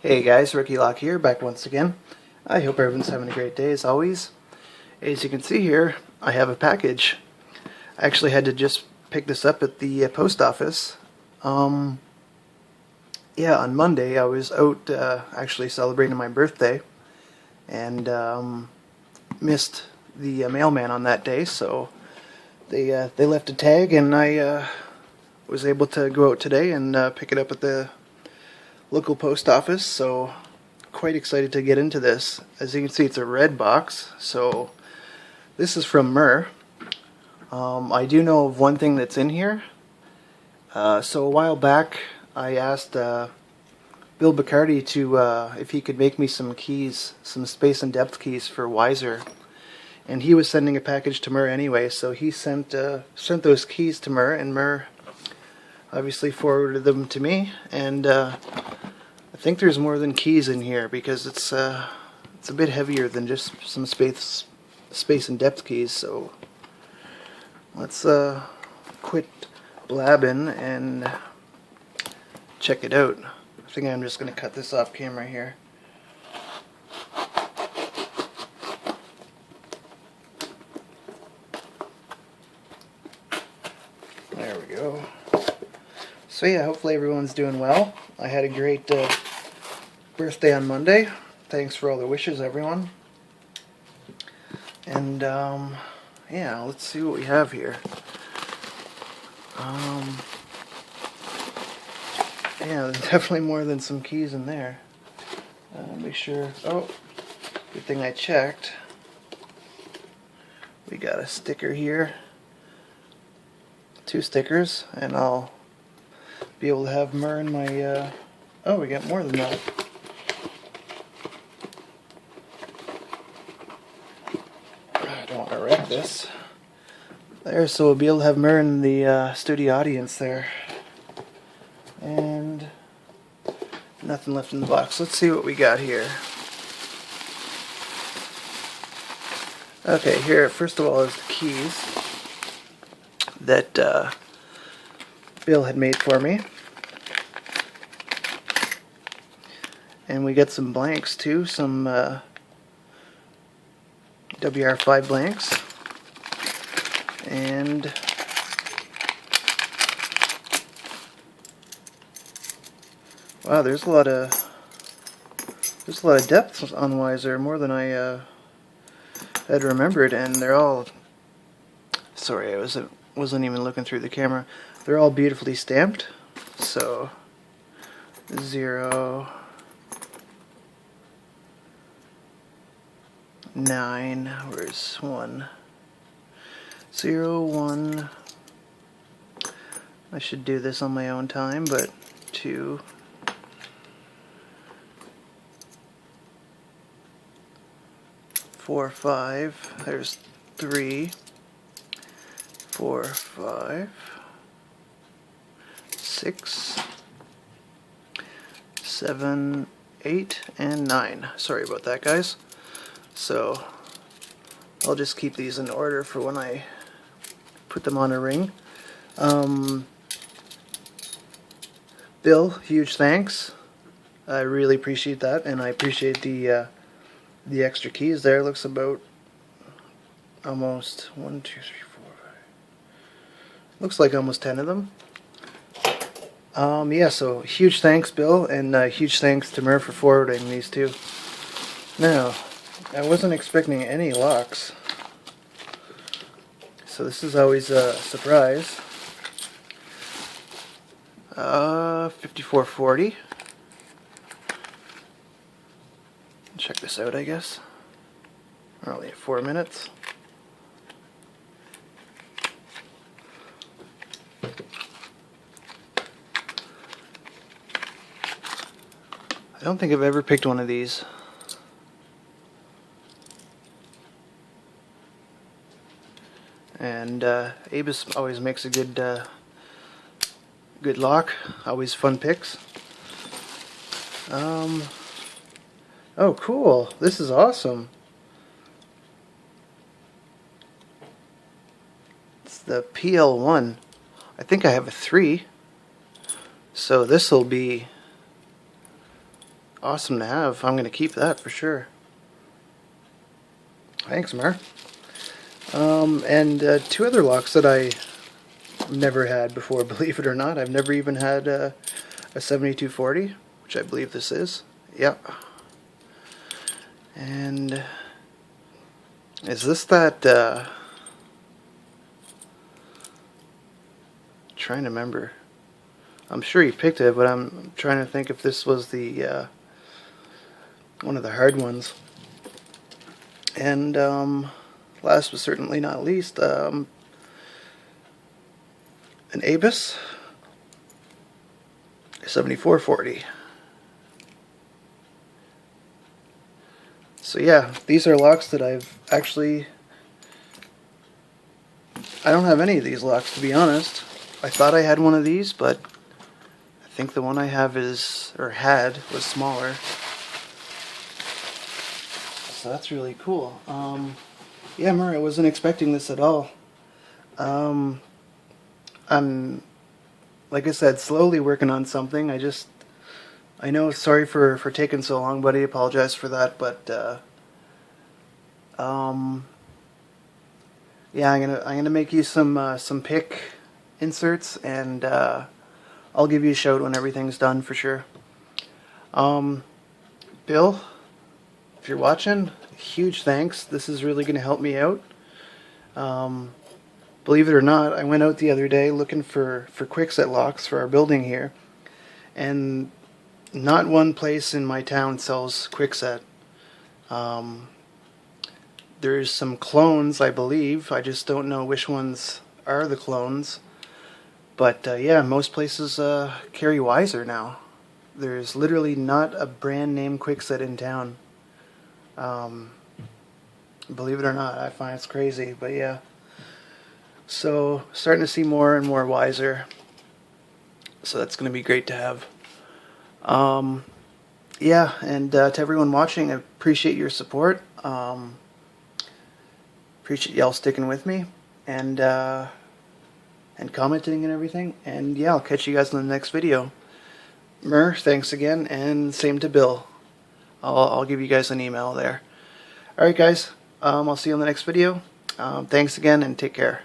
Hey guys, Rookie Lock here, back once again. I hope everyone's having a great day as always. As you can see here, I have a package. I actually had to just pick this up at the post office. On Monday I was out actually celebrating my birthday and missed the mailman on that day, so they left a tag and I was able to go out today and pick it up at the local post office, so quite excited to get into this. As you can see, it's a red box, so this is from MUR. I do know of one thing that's in here. So a while back I asked Bill Bacardi to if he could make me some keys, some space and depth keys for Wiser, and he was sending a package to MUR anyway, so he sent those keys to MUR, and MUR obviously forwarded them to me, and I think there's more than keys in here because it's a bit heavier than just some space and depth keys. So let's quit blabbing and check it out. I think I'm just going to cut this off camera here. There we go. So yeah, hopefully everyone's doing well. I had a great birthday on Monday. Thanks for all the wishes, everyone. And yeah, let's see what we have here. Yeah, there's definitely more than some keys in there. Make sure. Oh, good thing I checked. We got a sticker here. 2 stickers, and I'll be able to have MUR in my oh, we got more than that. I don't want to wreck this. There, so we'll be able to have MUR in the studio audience there. And nothing left in the box. Let's see what we got here. Okay, here first of all is the keys that Bill had made for me. And we got some blanks too, some WR5 blanks. And wow, there's a lot of depth on Wiser, more than I had remembered, and they're all, sorry, I wasn't even looking through the camera. They're all beautifully stamped. So 0, 9, where's 1? 0, 1. I should do this on my own time, but 2. 4, 5. There's 3, 4, 5, 6, 7, 8, and 9. Sorry about that, guys. So I'll just keep these in order for when I put them on a ring. Bill, huge thanks. I really appreciate that, and I appreciate the extra keys there. Looks about almost 1, 2, 3, 4, 5. Looks like almost 10 of them. Yeah, so huge thanks, Bill, and huge thanks to MUR for forwarding these two. Now, I wasn't expecting any locks, so this is always a surprise. 5440. Check this out, I guess. We're only at 4 minutes. I don't think I've ever picked one of these. And Abus always makes a good lock. Always fun picks. Oh, cool! This is awesome. It's the PL1. I think I have a 3. So this will be awesome to have. I'm going to keep that for sure. Thanks, Mar. And two other locks that I never had before, believe it or not. I've never even had a 7240, which I believe this is. Yep. And is this that, trying to remember. I'm sure he picked it, but I'm trying to think if this was the, one of the hard ones. And, last but certainly not least, an Abus 7440. So yeah, these are locks that I've actually, I don't have any of these locks, to be honest. I thought I had one of these, but I think the one I have is, or had, was smaller. So that's really cool. Yeah, Murray, I wasn't expecting this at all. I'm, like I said, slowly working on something. I know, sorry for taking so long, buddy. I apologize for that, but yeah, I'm gonna make you some pick inserts, and I'll give you a shout when everything's done for sure. Bill, if you're watching, huge thanks. This is really gonna help me out. Believe it or not, I went out the other day looking for quickset locks for our building here, and not one place in my town sells quickset. There's some clones, I believe. I just don't know which ones are the clones. But yeah, most places carry Wiser now. There's literally not a brand name quickset in town. Believe it or not, I find it's crazy, but yeah. So, starting to see more and more Wiser. So that's going to be great to have. Yeah, and to everyone watching, I appreciate your support. Appreciate y'all sticking with me, and commenting and everything. And yeah, I'll catch you guys in the next video. Mur, thanks again, and same to Bill. I'll give you guys an email there. Alright guys, I'll see you in the next video. Thanks again, and take care.